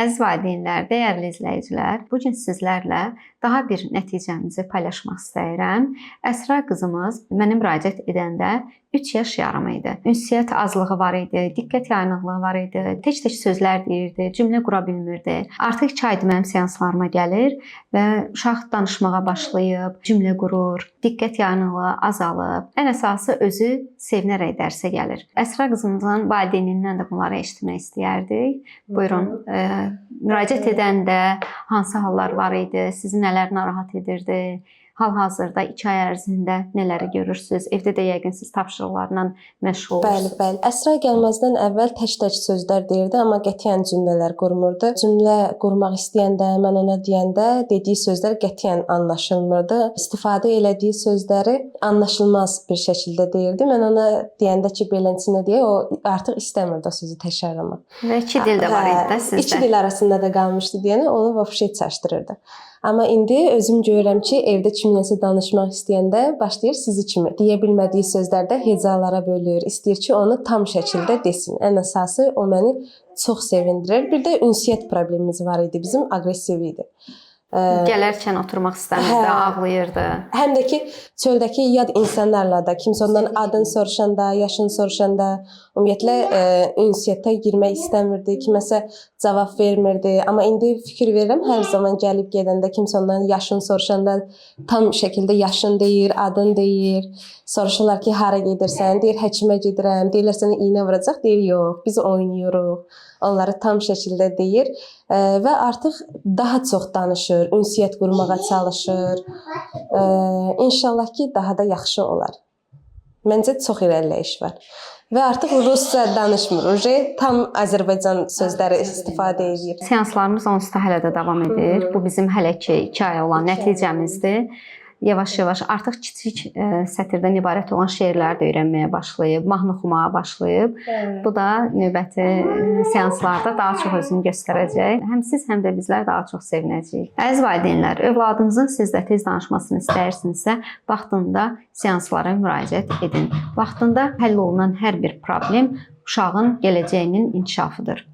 Əziz valideynlər, dəyərli izləyicilər, bu gün sizlərlə daha bir nəticəmizi paylaşmaq istəyirəm. Əsra qızımız mənə müraciət edəndə 3 yaş yarım idi. Ünsiyyət azlığı var idi, diqqət yayınıqlığı var idi, tək-tək sözlər deyirdi, cümlə qura bilmirdi. Artıq 2 aydır mənim seanslarıma gəlir və uşaq danışmağa başlayıb, cümlə qurur, diqqət yayınıqlığı azalıb. Ən əsası özü sevinərək dərsə gəlir. Əsra qızımızın valideynindən də bunları eşitmək istəyərdik. Buyurun, müraciət edəndə hansı hallar var idi, sizi nələr narahat edirdi? Hal-hazırda 2 ay ərzində nələri görürsüz? Evdə də yəqin siz tapşırıqlarla məşğul olursunuz. Bəli. Əsra gəlməzdən əvvəl tək-tək sözlər deyirdi, amma qətiyyən cümlələr qurmurdu. Cümlə qurmaq istəyəndə, mən ona deyəndə dediyi sözlər qətiyyən anlaşılmırdı. İstifadə elədiyi sözləri anlaşılmaz bir şəkildə deyirdi. Mən ona deyəndə ki, beləsinə deyə, o artıq istəmirdi o sözü təkrarlamaq. Və 2 dil də var idi də sizdə. 2 dil arasında da qalmışdı deyəni, onu vəbşə çaşdırırdı. Amma indi özüm görürəm ki, evdə kiminləsə danışmaq istəyəndə başlayır sizi kimi. Deyə bilmədiyi sözlərdə hecalara bölür. İstəyir ki, onu tam şəkildə desin. Ən əsası o məni çox sevindirir. Bir də ünsiyyət problemimiz var idi. Bizim aqressiv idi. Gələrkən oturmaq istəmirdi, ağlayırdı. Həm də ki, çöldəki yad insanlarla da, kimsə ondan adını soruşanda, yaşını soruşanda, ümumiyyətlə ünsiyyətə girmək istəmirdi, kiməsə cavab vermirdi. Amma indi fikir verirəm, hər zaman gəlib gedəndə kimsə ondan yaşını soruşanda tam şəkildə yaşını deyir, adını deyir. Soruşurlar ki, hara gedirsən? Deyir, həkimə gedirəm. Deyirlər, sənə iynə vuracaq. Deyir, yox, biz oynayırıq. Onları tam şəkildə deyir və artıq daha çox danışır, ünsiyyət qurmağa çalışır. İnşallah ki, daha da yaxşı olar. Məncə çox irəliləyiş var. Və artıq rusca danışmır. Tam Azərbaycan sözləri istifadə edir. Seanslarımız onsuz da hələ də davam edir. Bu bizim hələ ki 2 ay olan nəticəmizdir. Yavaş-yavaş artıq kiçik sətirdən ibarət olan şeirləri də öyrənməyə başlayıb, mahnı oxumağa başlayıb. Bu da növbəti seanslarda daha çox özünü göstərəcək. Həm siz, həm də bizlər daha çox sevinəcəyik. Əziz valideynlər, övladınızın sizlə tez danışmasını istəyirsinizsə, vaxtında seanslara müraciət edin. Vaxtında həll olunan hər bir problem uşağın gələcəyinin inkişafıdır.